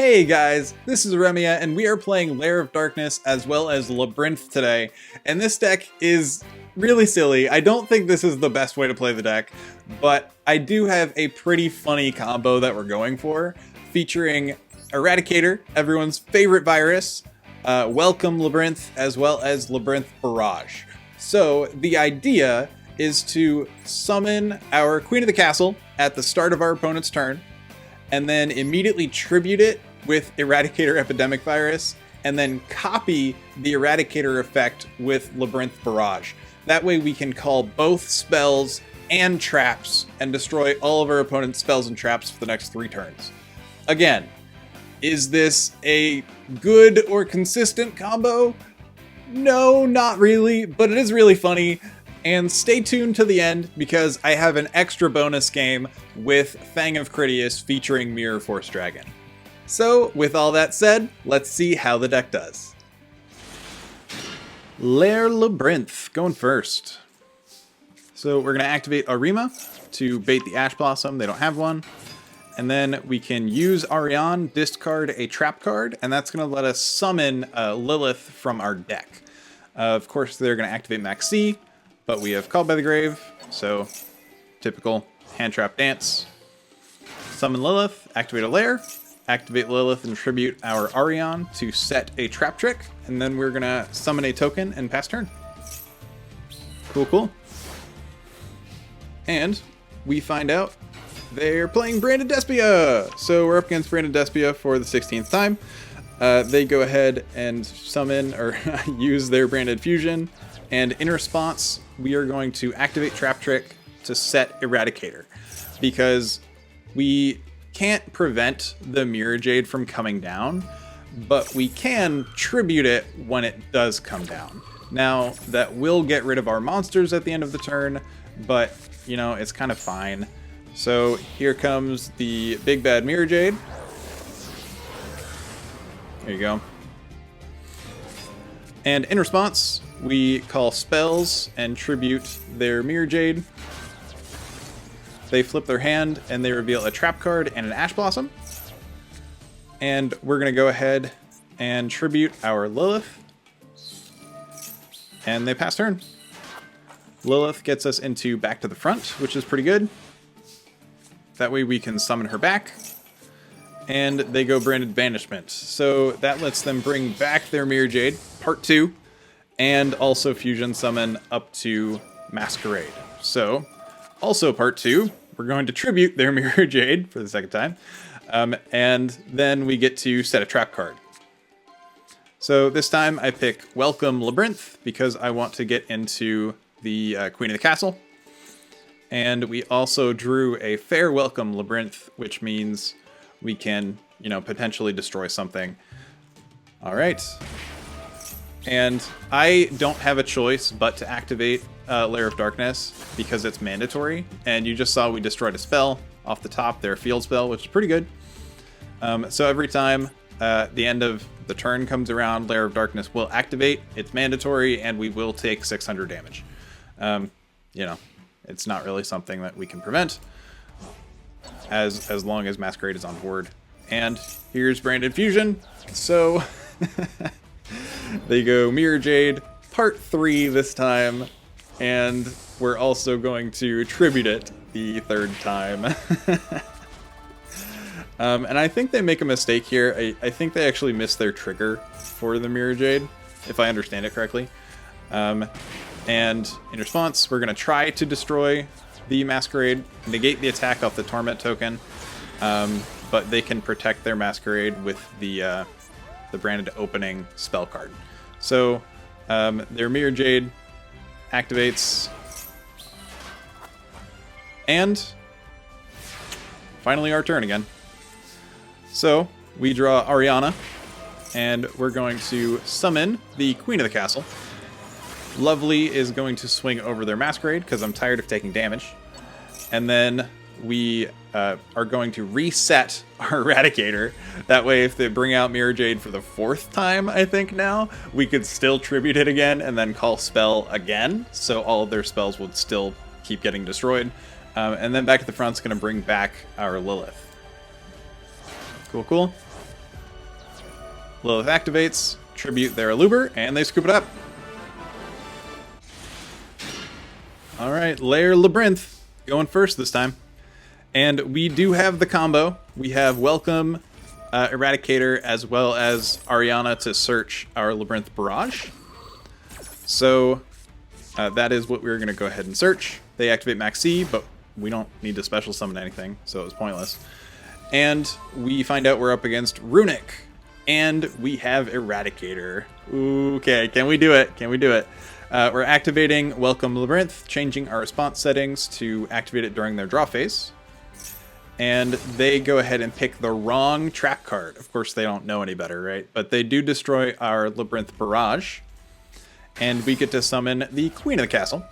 Hey guys, this is Ahrima, and we are playing Lair of Darkness as well as Labrynth today, and this deck is really silly. I don't think this is the best way to play the deck, but I do have a pretty funny combo that we're going for, featuring Eradicator, everyone's favorite virus, Welcome Labrynth, as well as Labrynth Barrage. So the idea is to summon our Queen of the Castle at the start of our opponent's turn, and then immediately tribute it with Eradicator Epidemic virus, and then copy the Eradicator effect with Labrynth Barrage. That way we can call both spells and traps and destroy all of our opponent's spells and traps for the next 3 turns. Again, is this a good or consistent combo? No, not really, but it is really funny. And stay tuned to the end, because I have an extra bonus game with Fang of Critias featuring Mirror Force Dragon. So, with all that said, let's see how the deck does. Lair Labrynth, going first. So we're going to activate Ahrima to bait the Ash Blossom, they don't have one. And then we can use Ariane, discard a trap card, and that's going to let us summon Lilith from our deck. Of course, they're going to activate Max C. But we have Called by the Grave, so typical hand trap dance. Summon Lilith, activate a Lair, activate Lilith and tribute our Ariane to set a trap trick, and then we're gonna summon a token and pass turn. Cool, cool. And we find out they're playing Branded Despia! So we're up against Branded Despia for the 16th time. They go ahead and summon, or use their Branded Fusion, and in response, we are going to activate Trap Trick to set Eradicator, because we can't prevent the Mirror Jade from coming down, but we can tribute it when it does come down. Now, that will get rid of our monsters at the end of the turn, but, you know, it's kind of fine. So here comes the big bad Mirror Jade. There you go. And in response, we call spells and tribute their Mirror Jade. They flip their hand and they reveal a trap card and an Ash Blossom. And we're going to go ahead and tribute our Lilith. And they pass turn. Lilith gets us into back to the front, which is pretty good. That way we can summon her back. And they go Branded Banishment. So that lets them bring back their Mirror Jade, part 2. And also fusion summon up to Masquerade. So, also part 2, we're going to tribute their Mirror Jade for the second time. And then we get to set a trap card. So this time I pick Welcome Labrynth, because I want to get into the Queen of the Castle. And we also drew a Farewelcome Labrynth, which means we can, you know, potentially destroy something. Alright. And I don't have a choice but to activate Lair of Darkness, because it's mandatory. And you just saw we destroyed a spell off the top, their field spell, which is pretty good. So every time the end of the turn comes around, Lair of Darkness will activate. It's mandatory, and we will take 600 damage. You know, it's not really something that we can prevent, as long as Masquerade is on board. And here's Branded Fusion. So they go Mirror Jade, part 3 this time, and we're also going to tribute it the 3rd time. And I think they make a mistake here. I think they actually missed their trigger for the Mirror Jade, if I understand it correctly. And in response, we're going to try to destroy the Masquerade, negate the attack off the Torment token, but they can protect their Masquerade with the Branded Opening spell card. So their Mirror Jade activates, and finally our turn again. So we draw Arianna, and we're going to summon the Queen of the Castle. Lovely is going to swing over their Masquerade, because I'm tired of taking damage. And then we are going to reset our Eradicator. That way, if they bring out Mirror Jade for the 4th time, I think now, we could still tribute it again and then call spell again. So all of their spells would still keep getting destroyed. And then back at the front's going to bring back our Lilith. Cool, cool. Lilith activates, tribute their Aluber, and they scoop it up. Alright, Lair Labrynth going first this time. And we do have the combo. We have Welcome Eradicator as well as Arianna to search our Labrynth Barrage. So that is what we're going to go ahead and search. They activate Max C, but we don't need to special summon anything, so it was pointless. And we find out we're up against Runick. And we have Eradicator. Okay, can we do it? Can we do it? We're activating Welcome Labrynth, changing our response settings to activate it during their draw phase. And they go ahead and pick the wrong trap card. Of course, they don't know any better, right? But they do destroy our Labrynth Barrage. And we get to summon the Queen of the Castle.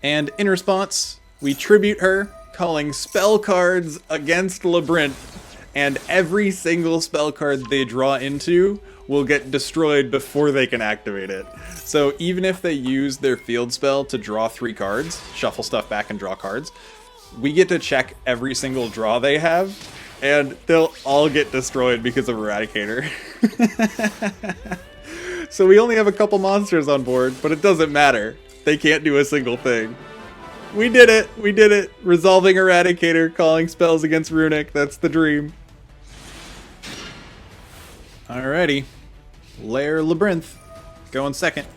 And in response, we tribute her, calling spell cards against Labrynth. And every single spell card they draw into will get destroyed before they can activate it. So even if they use their field spell to draw 3 cards, shuffle stuff back and draw cards, we get to check every single draw they have, and they'll all get destroyed because of Eradicator. So we only have a couple monsters on board, but it doesn't matter. They can't do a single thing. We did it! We did it! Resolving Eradicator, calling spells against Runick. That's the dream. Alrighty. Lair Labrynth going second.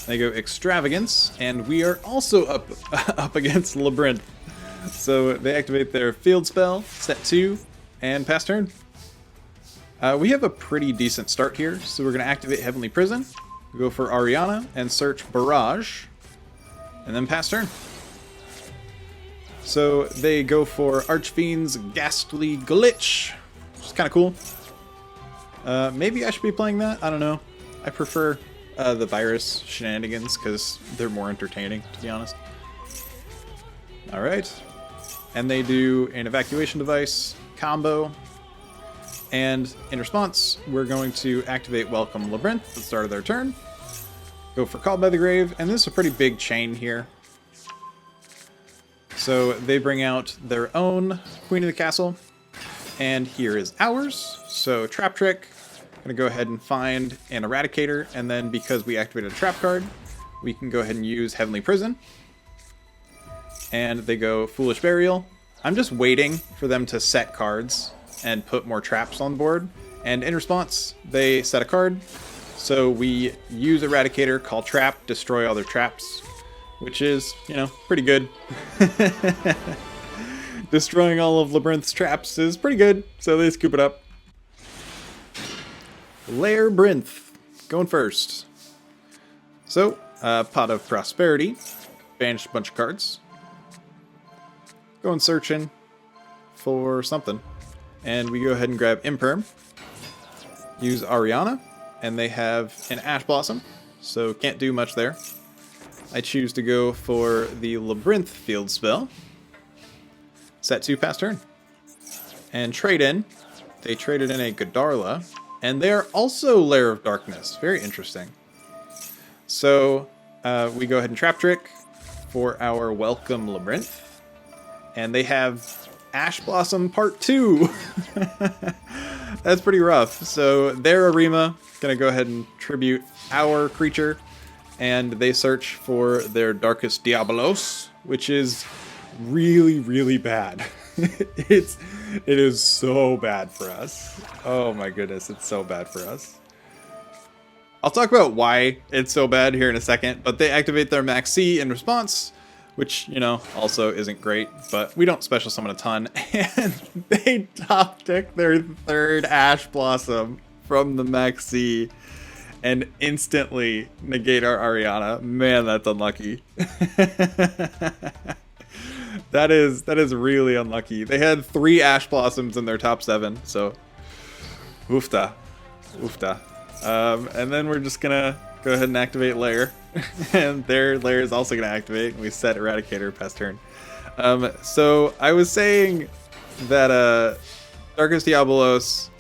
They go Extravagance, and we are also up against Labrynth. So they activate their field spell, set 2, and pass turn. We have a pretty decent start here, so we're going to activate Heavenly Prison, go for Arianna, and search Barrage, and then pass turn. So they go for Archfiend's Ghastly Glitch, which is kind of cool. Maybe I should be playing that, I don't know. I prefer the virus shenanigans because they're more entertaining, to be honest. Alright. And they do an evacuation device combo. And in response, we're going to activate Welcome Labrynth at the start of their turn. Go for Called by the Grave, and this is a pretty big chain here. So they bring out their own Queen of the Castle. And here is ours. So Trap Trick. Going to go ahead and find an Eradicator, and then because we activated a trap card, we can go ahead and use Heavenly Prison. And they go Foolish Burial. I'm just waiting for them to set cards and put more traps on the board. And in response, they set a card. So we use Eradicator, call Trap, destroy all their traps, which is, you know, pretty good. Destroying all of Labrynth's traps is pretty good, so they scoop it up. Lair Labrynth, going first. So, Pot of Prosperity, banish a bunch of cards. Going searching for something. And we go ahead and grab Imperm. Use Arianna, and they have an Ash Blossom, so can't do much there. I choose to go for the Labrynth field spell. Set 2, pass turn. And trade in. They traded in a Godarla. And they are also Lair of Darkness. Very interesting. So we go ahead and Trap Trick for our Welcome Labrynth. And they have Ash Blossom Part 2. That's pretty rough. So their Ahrima going to go ahead and tribute our creature. And they search for their Darkest Diabolos, which is really, really bad. It is so bad for us. Oh my goodness, it's so bad for us. I'll talk about why it's so bad here in a second, but they activate their Max C in response, which, you know, also isn't great, but we don't special summon a ton, and they top deck their 3rd Ash Blossom from the Max C and instantly negate our Arianna. Man, that's unlucky. That is really unlucky. They had 3 Ash Blossoms in their top 7, so oofta. Oofta. And then we're just gonna go ahead and activate Lair. And their Lair is also gonna activate, and we set Eradicator past turn. So I was saying that Darkest Diabolos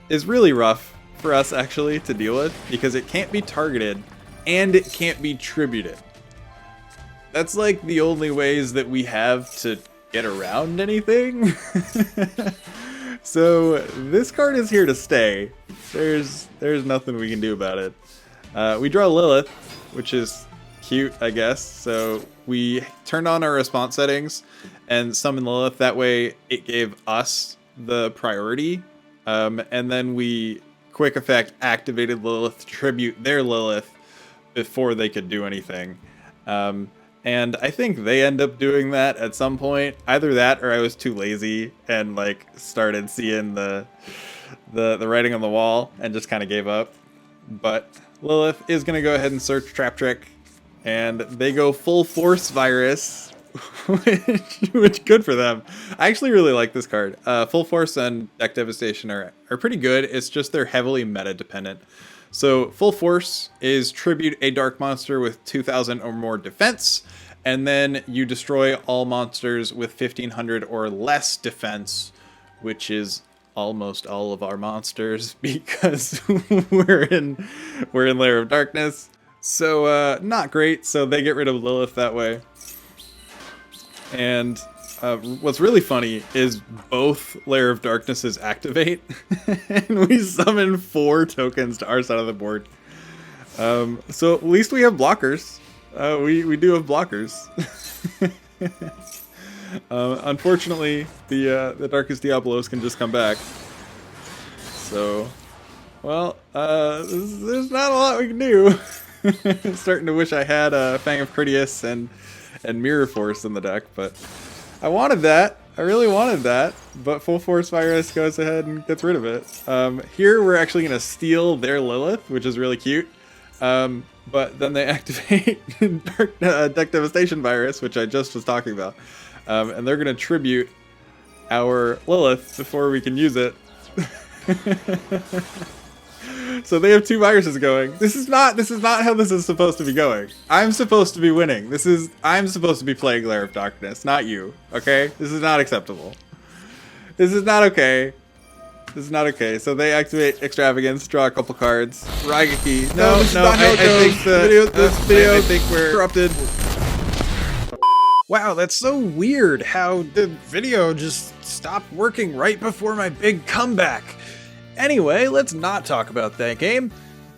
is really rough for us actually to deal with, because it can't be targeted and it can't be tributed. That's like the only ways that we have to get around anything. So this card is here to stay. There's nothing we can do about it. We draw Lilith, which is cute, I guess. So we turned on our response settings and summoned Lilith. That way it gave us the priority. And then we, quick effect, activated Lilith to tribute their Lilith before they could do anything. And I think they end up doing that at some point. Either that or I was too lazy and like started seeing the writing on the wall and just kind of gave up. But Lilith is going to go ahead and search Trap Trick, and they go full force virus, which good for them. I actually really like this card. Full force and deck devastation are pretty good. It's just they're heavily meta dependent. So full force is tribute a dark monster with 2,000 or more defense, and then you destroy all monsters with 1,500 or less defense, which is almost all of our monsters because we're in Lair of Darkness. So not great. So they get rid of Lilith that way. And what's really funny is both Lair of Darknesses activate, and we summon 4 tokens to our side of the board. So at least we have blockers. We do have blockers. Unfortunately, the Darkest Diabolos can just come back. So, well, there's not a lot we can do. Starting to wish I had a Fang of Critias and Mirror Force in the deck, but I wanted that. I really wanted that, but Full Force Virus goes ahead and gets rid of it. Here we're actually going to steal their Lilith, which is really cute. But then they activate Deck Devastation Virus, which I just was talking about. And they're going to tribute our Lilith before we can use it. So they have 2 viruses going. This is not how this is supposed to be going. I'm supposed to be winning. I'm supposed to be playing Lair of Darkness, not you. Okay? This is not acceptable. This is not okay. This is not okay. So they activate Extravagance, draw a couple cards. Raigeki. No, I think we're corrupted. Wow, that's so weird how the video just stopped working right before my big comeback. Anyway, let's not talk about that game.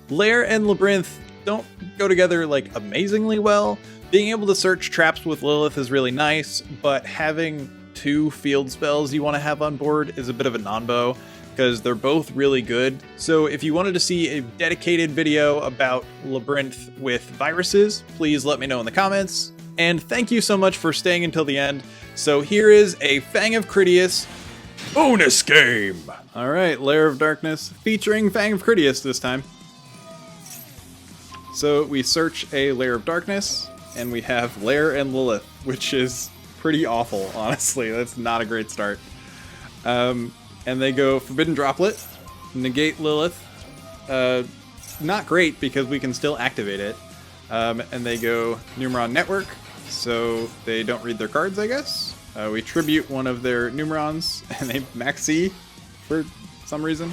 Lair and Labrynth don't go together like amazingly well. Being able to search traps with Lilith is really nice, but having 2 field spells you want to have on board is a bit of a non-bo, because they're both really good. So if you wanted to see a dedicated video about Labrynth with viruses, please let me know in the comments. And thank you so much for staying until the end. So here is a Fang of Critias bonus game. All right, Lair of Darkness featuring Fang of Critias this time. So we search a Lair of Darkness, and we have Lair and Lilith, which is pretty awful, honestly. That's not a great start. And they go Forbidden Droplet, negate Lilith. Not great because we can still activate it. And they go Numeron Network, so they don't read their cards, I guess. We tribute one of their Numerons, and they max C for some reason.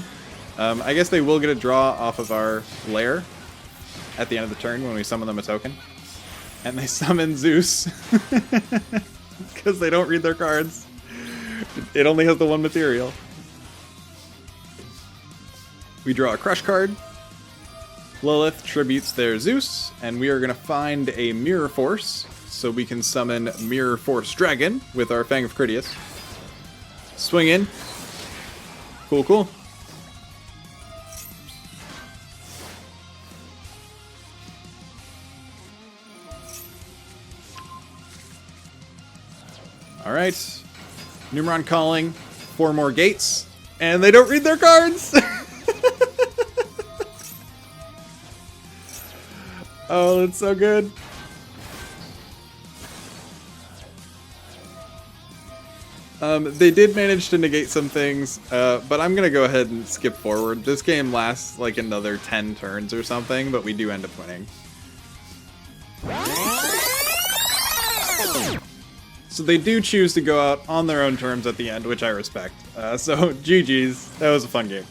I guess they will get a draw off of our Lair at the end of the turn when we summon them a token. And they summon Zeus, because they don't read their cards. It only has the 1 material. We draw a Crush card. Lilith tributes their Zeus, and we are going to find a Mirror Force, so we can summon Mirror Force Dragon with our Fang of Critias. Swing in. Cool, cool. All right. Numeron calling. 4 more gates, and they don't read their cards. Oh, that's so good. They did manage to negate some things, but I'm going to go ahead and skip forward. This game lasts like another 10 turns or something, but we do end up winning. So they do choose to go out on their own terms at the end, which I respect. So GG's. That was a fun game.